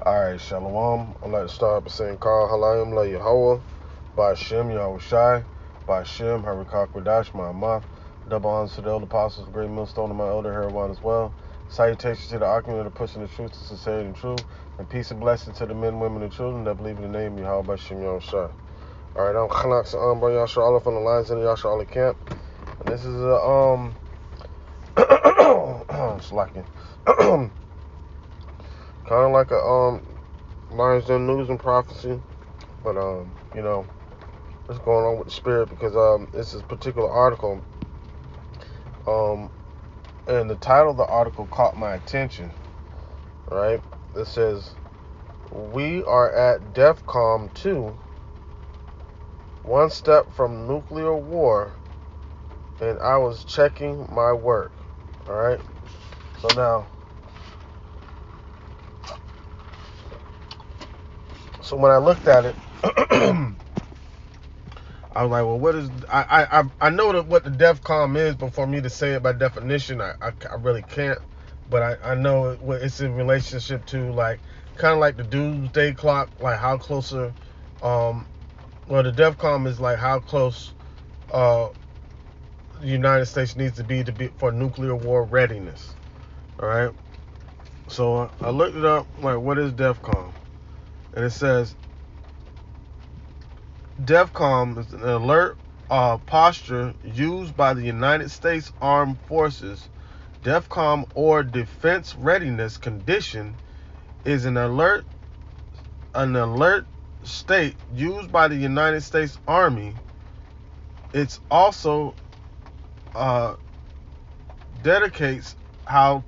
Alright, Shalom. I'd like to start by saying, Call Halayim La Yehovah, by Shem Yahushai, by Shem Harikakwadash, my Amath. Double honors to the elder apostles, great millstone, and my elder Heroin as well. Salutations to the argument of pushing the truth to sincerity and truth, and peace and blessings to the men, women, and children that believe in the name of Yahweh by Shem Yahushai. Alright, I'm Chanak Sa'am Bar Yasha Allah from the lines in the Yasha Allah camp. And this is slacking. Kind of like a Lions Den news and prophecy, but what's going on with the spirit, because this is a particular article, and the title of the article caught my attention. Right, it says, "We are at DEFCON 2, one step from nuclear war, and I was checking my work." All right, so now. So when I looked at it, I was like, well, what is... I know what the DEFCON is, but for me to say it by definition, I really can't. But I know it's in relationship to, like, kind of like the doomsday clock, like how closer... the DEFCON is like how close the United States needs to be for nuclear war readiness. All right? So I looked it up, like, what is DEFCON? And it says, DEFCON is an alert posture used by the United States Armed Forces. DEFCON, or defense readiness condition, is an alert state used by the United States Army. It's also dedicates how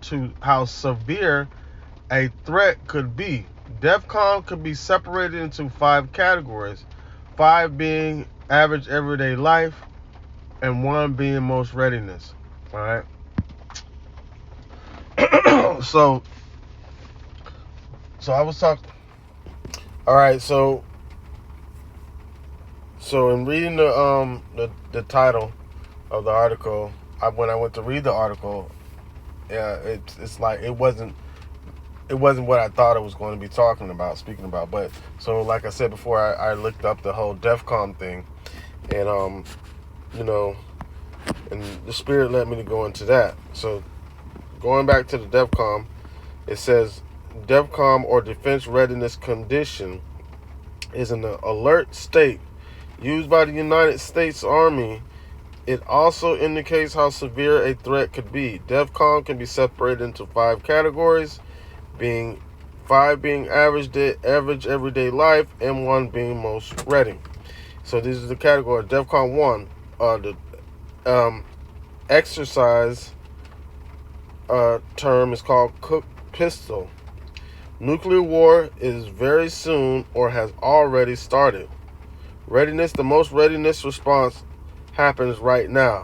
severe a threat could be. DEFCON could be separated into 5 categories, 5 being average everyday life, and 1 being most readiness. All right. So I was talking. All right. So in reading the title of the article, when I went to read the article, it's like it wasn't what I thought it was going to be speaking about. But so, like I said before, I looked up the whole DEFCON thing, and and the spirit led me to go into that. So going back to the DEFCON, it says DEFCON, or defense readiness condition, is an alert state used by the United States Army. It also indicates how severe a threat could be. DEFCON can be separated into 5 categories, 5 being average everyday life, and 1 being most ready. So this is the category. DEFCON 1, the exercise term is called Cook Pistol. Nuclear war is very soon or has already started. Readiness, the most readiness response happens right now.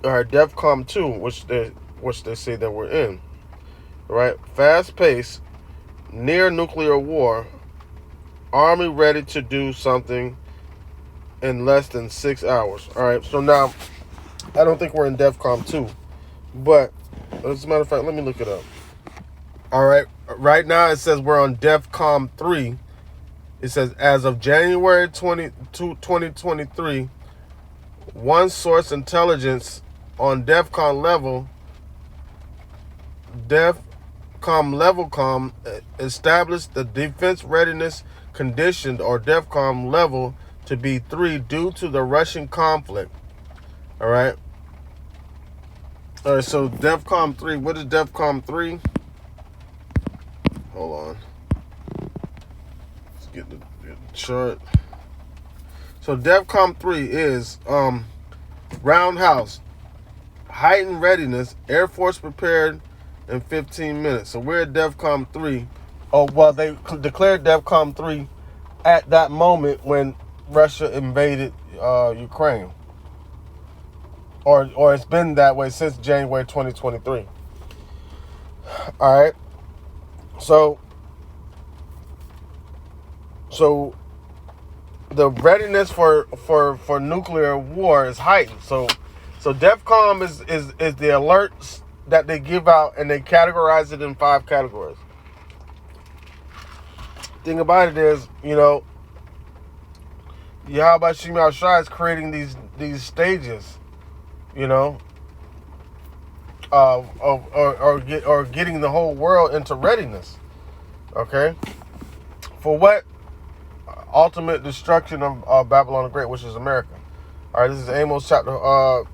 All right, DEFCON 2, which they say that we're in. Right, fast pace, near nuclear war, Army ready to do something in less than 6 hours. All right, so now I don't think we're in DEFCON 2, but as a matter of fact, let me look it up. All right, right now it says we're on DEFCON 3. It says as of January 2023, one source intelligence on DEFCON level. DEFCON established the defense readiness condition, or DEFCON level, to be 3 due to the Russian conflict. All right. All right. So DEFCON 3. What is DEFCON 3? Hold on. Let's get the chart. So DEFCON 3 is roundhouse, heightened readiness, Air Force prepared in 15 minutes. So we're at DEFCON 3. Oh, well, they declared DEFCON 3 at that moment when Russia invaded Ukraine. Or it's been that way since January 2023. All right. So the readiness for nuclear war is heightened. So DEFCON is the alerts that they give out, and they categorize it in 5 categories. thing about it is, Yahweh Shema Shai is creating these stages, or getting the whole world into readiness. Okay, for what? Ultimate destruction of Babylon the Great, which is America. All right, this is Amos chapter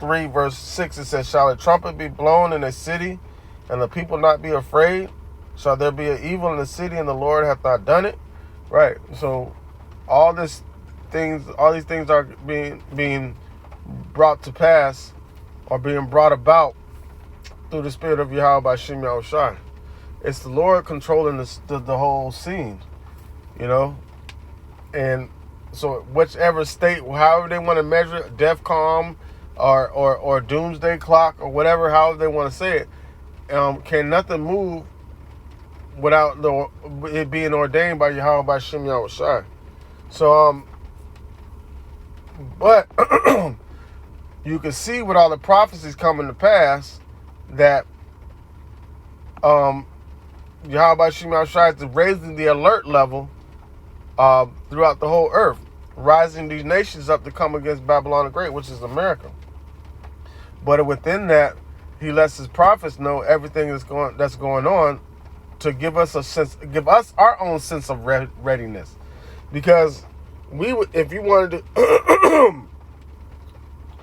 3, verse 6. It says, "Shall a trumpet be blown in a city, and the people not be afraid? Shall there be an evil in the city, and the Lord hath not done it?" Right. So, all these things are being brought to pass, or being brought about through the spirit of Yahweh by Shem Yahushai. It's the Lord controlling the whole scene, and so whichever state, however they want to measure it, DEFCON or doomsday clock or whatever, however they want to say it, can nothing move without it being ordained by Yahweh by Shem Yahushai. So but you can see with all the prophecies coming to pass that Yahweh by Shem Yahushai is raising the alert level throughout the whole earth, rising these nations up to come against Babylon the Great, which is America. But within that, he lets his prophets know everything that's going on, to give us our own sense of readiness. Because if you wanted to,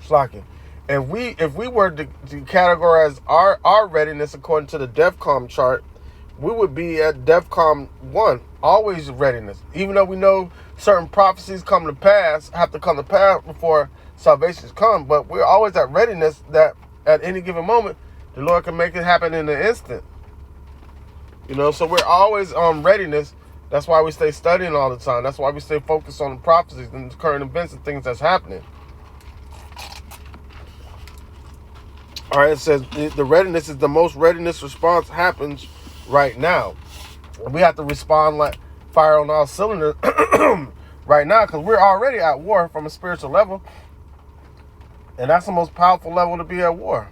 slacking, if we were to categorize our readiness according to the DEFCON chart, we would be at DEFCON 1, always readiness. Even though we know certain prophecies have to come to pass before salvations come, but we're always at readiness that at any given moment, the Lord can make it happen in an instant. So we're always on readiness. That's why we stay studying all the time. That's why we stay focused on the prophecies and the current events and things that's happening. All right, it says the readiness is the most readiness response happens right now. And we have to respond like fire on all cylinders right now, because we're already at war from a spiritual level. And that's the most powerful level to be at war.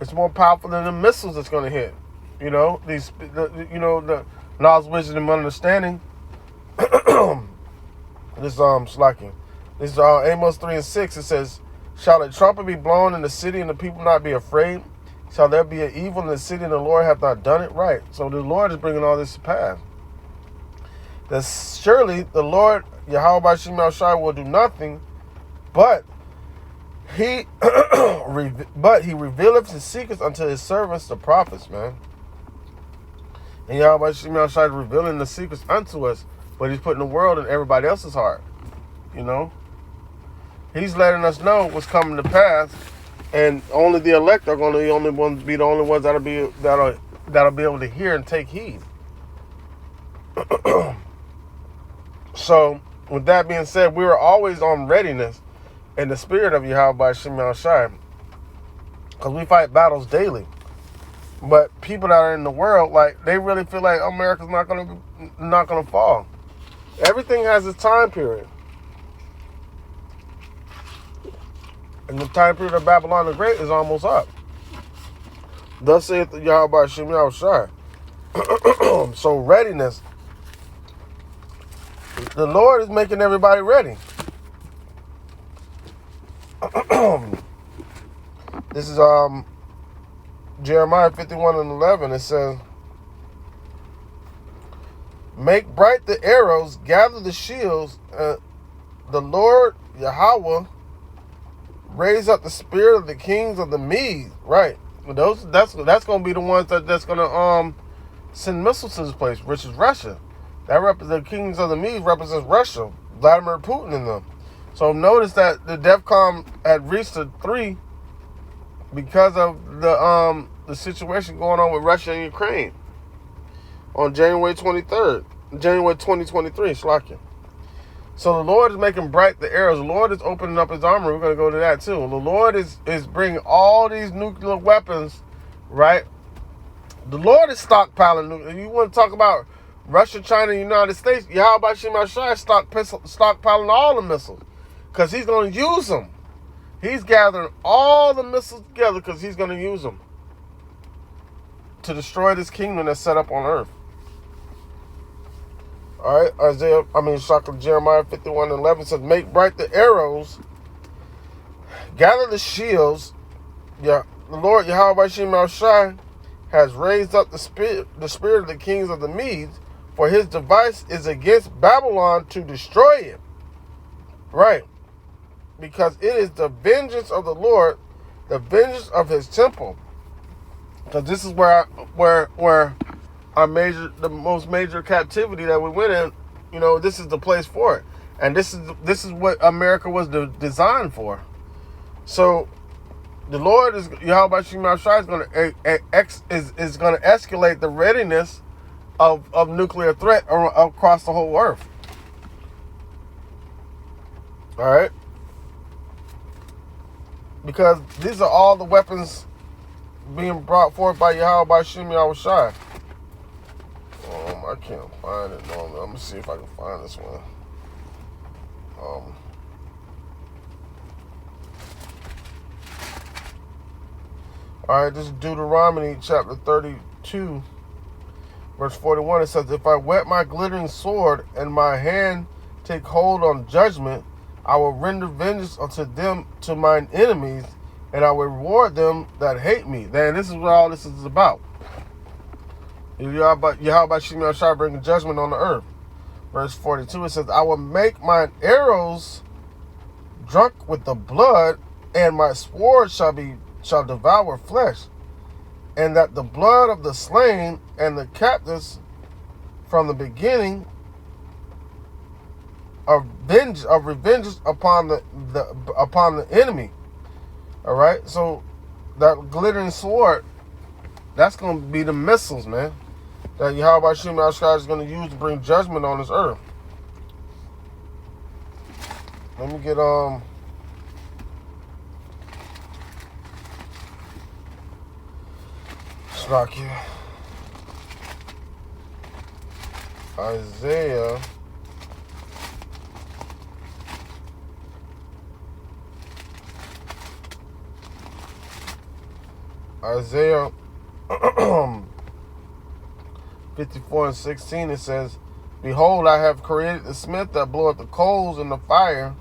It's more powerful than the missiles that's going to hit. The knowledge, wisdom, and understanding. This slacking. This is Amos 3 and 6. It says, "Shall a trumpet be blown in the city, and the people not be afraid? Shall there be an evil in the city, and the Lord hath not done it?" Right. So the Lord is bringing all this to pass. That surely the Lord Yahweh by Shem Yahushai will do nothing, but he revealeth his secrets unto his servants, the prophets, man. And Yahweh by Shem Yahushai is revealing the secrets unto us, but he's putting the world in everybody else's heart. He's letting us know what's coming to pass, and only the elect are going to be the only ones that'll be able to hear and take heed. So, with that being said, we are always on readiness in the spirit of Yahweh by Shem Yahushai, because we fight battles daily. But people that are in the world, they really feel like America's not gonna fall. Everything has its time period. And the time period of Babylon the Great is almost up. Thus saith Yahweh by Shem Yahushai. So readiness. The Lord is making everybody ready. This is Jeremiah 51 and 11. It says, "Make bright the arrows, gather the shields. The Lord Yahweh raise up the spirit of the kings of the Medes." Right. That's going to be the ones that's going to send missiles to this place, which is Russia. The kings of the Medes represents Russia, Vladimir Putin and them. So notice that the DEFCON had reached a 3 because of the situation going on with Russia and Ukraine on January 2023, Slakia. So the Lord is making bright the arrows. The Lord is opening up his armor. We're going to go to that too. The Lord is bringing all these nuclear weapons, right? The Lord is stockpiling. You want to talk about Russia, China, and United States? Yahweh by Shem Yahushai is stockpiling all the missiles, because he's going to use them. He's gathering all the missiles together because he's going to use them to destroy this kingdom that's set up on earth. All right, Jeremiah 51:11 says, "Make bright the arrows, gather the shields. Yeah, the Lord Yahweh Bashim Shai has raised up the spirit of the kings of the Medes, for his device is against Babylon to destroy it." Right, because it is the vengeance of the Lord, the vengeance of his temple. Because this is where the most major captivity that we went in. You know, this is the place for it, and this is what America was designed for. So, the Lord is Yahweh Shema Shai is going to escalate the readiness of nuclear threat across the whole earth. All right, because these are all the weapons being brought forth by Yahweh Shema Shai. I can't find it normally. I'm gonna see if I can find this one. Alright, this is Deuteronomy chapter 32, verse 41. It says, "If I whet my glittering sword and my hand take hold on judgment, I will render vengeance unto them, to mine enemies, and I will reward them that hate me." Then this is what all this is about. Yahweh Shema Shai bringing judgment on the earth. Verse 42, it says, "I will make mine arrows drunk with the blood, and my sword shall devour flesh, and that the blood of the slain and the captives from the beginning of revenge upon the enemy." All right, so that glittering sword, that's going to be the missiles, man, that Yahweh Shema Shai is going to use to bring judgment on this earth. Let me get Slovakia. Isaiah 54:16, it says, "Behold, I have created the smith that bloweth the coals in the fire,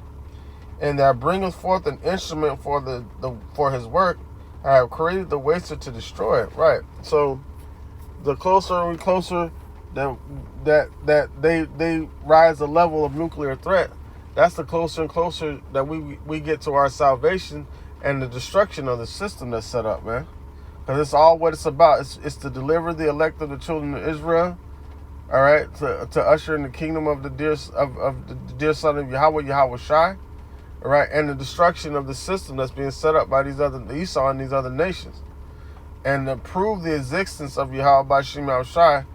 and that bringeth forth an instrument for his work. I have created the waster to destroy it." Right. So the closer that they rise the level of nuclear threat, that's the closer and closer that we get to our salvation and the destruction of the system that's set up, man. Because it's all what it's about. It's to deliver the elect of the children of Israel, all right, to usher in the kingdom of the dear son of Yahweh Shai, all right, and the destruction of the system that's being set up by Esau and these other nations, and to prove the existence of Yahweh Shema Shai.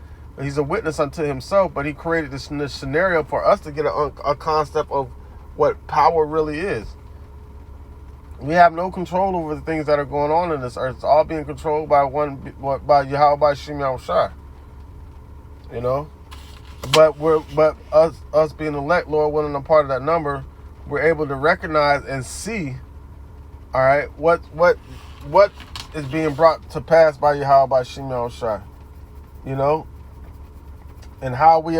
He's a witness unto himself, but he created this scenario for us to get a concept of what power really is. We have no control over the things that are going on in this earth. It's all being controlled by Yahweh Shema Shai. You know, but us being elect, Lord willing, a part of that number, we're able to recognize and see, all right, what is being brought to pass by Yahweh Shema Shai. You know, and how we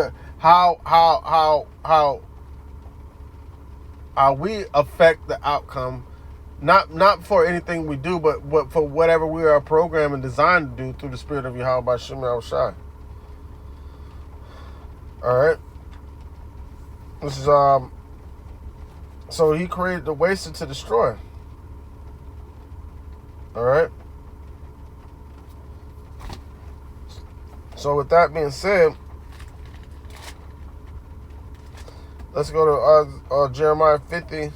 affect the outcome. Not for anything we do, but for whatever we are programmed and designed to do through the spirit of Yahweh Shema Shai. All right. This is So he created the waster to destroy. All right. So with that being said, let's go to Jeremiah 50.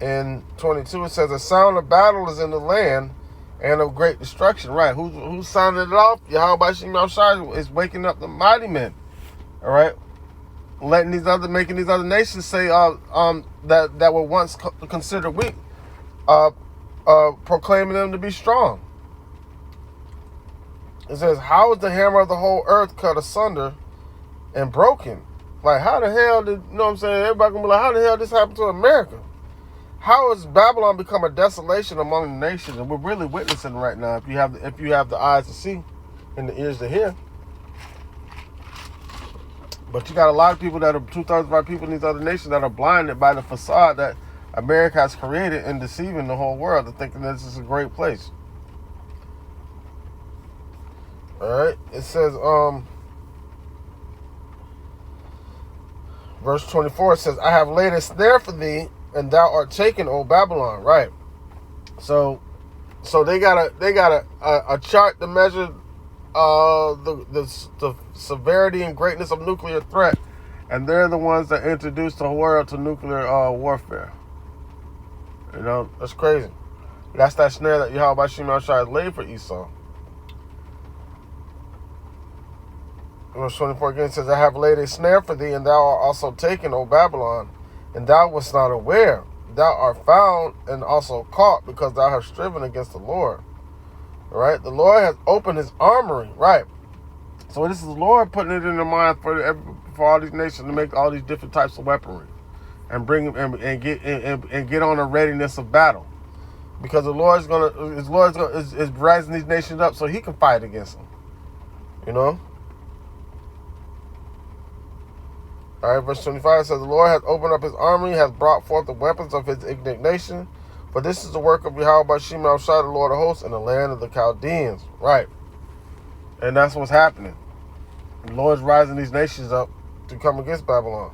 In 22, it says, "A sound of battle is in the land, and of great destruction." Right? Who sounded it off? Yahweh Shema Shai is waking up the mighty men. All right, making these other nations say that were once considered weak, proclaiming them to be strong. It says, "How is the hammer of the whole earth cut asunder and broken?" Like, how the hell did, you know what I'm saying? Everybody gonna be like, how the hell this happened to America? How has Babylon become a desolation among the nations? And we're really witnessing right now. If you have the eyes to see and the ears to hear. But you got a lot of people that are 2/3 of our people in these other nations that are blinded by the facade that America has created and deceiving the whole world to thinking this is a great place. All right. It says, verse 24 says, I have laid a snare for thee, and thou art taken, O Babylon. Right. So they got a chart to measure the severity and greatness of nuclear threat, and they're the ones that introduced the world to nuclear warfare. You know, that's crazy. That's that snare that Yahweh Shimon Shai laid for Esau. Verse 24 again says, I have laid a snare for thee, and thou art also taken, O Babylon, and thou wast not aware. Thou art found and also caught, because thou hast striven against the Lord. All right? The Lord has opened his armory. Right? So this is the Lord putting it in their mind for all these nations to make all these different types of weaponry and bring them and get on a readiness of battle, because the Lord's is rising these nations up so he can fight against them. You know. All right, verse 25 says, the Lord hath opened up his army, hath brought forth the weapons of his indignation. For this is the work of Yahweh Shimon Shai, the Lord of hosts, in the land of the Chaldeans. Right. And that's what's happening. The Lord's rising these nations up to come against Babylon.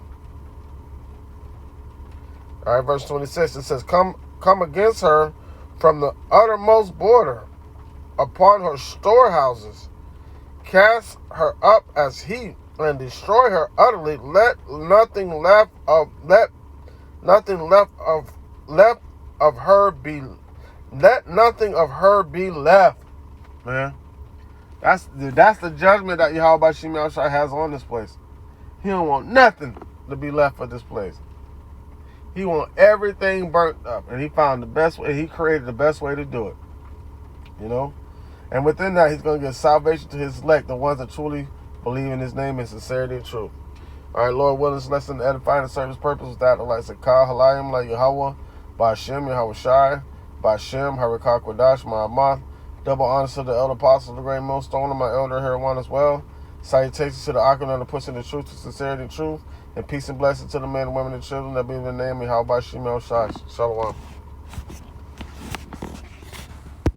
All right, verse 26, it says, come against her from the uttermost border, upon her storehouses. Cast her up as heap, and destroy her utterly. Let nothing left of her be left. Man, that's the judgment that Yahweh Shimon Shai has on this place. He don't want nothing to be left for this place. He want everything burnt up, and he found the best way. He created the best way to do it. You know, and within that, he's going to give salvation to his elect, the ones that truly believe in his name in sincerity and truth. All right, Lord willing, this lesson edifying and serve his purpose with that. Like Sakah Halayim, like Yahweh, Ba'Shem, Yahweh Shai, Ba'Shem, Harakah Kodash, Ma'amath. Double honors to the elder apostles, the great millstone, and my elder here one as well. Salutations to the Akim and the pushing the truth to sincerity and truth. And peace and blessing to the men, women, and children that be in the name of Yahweh Shimon Shai. Shalom.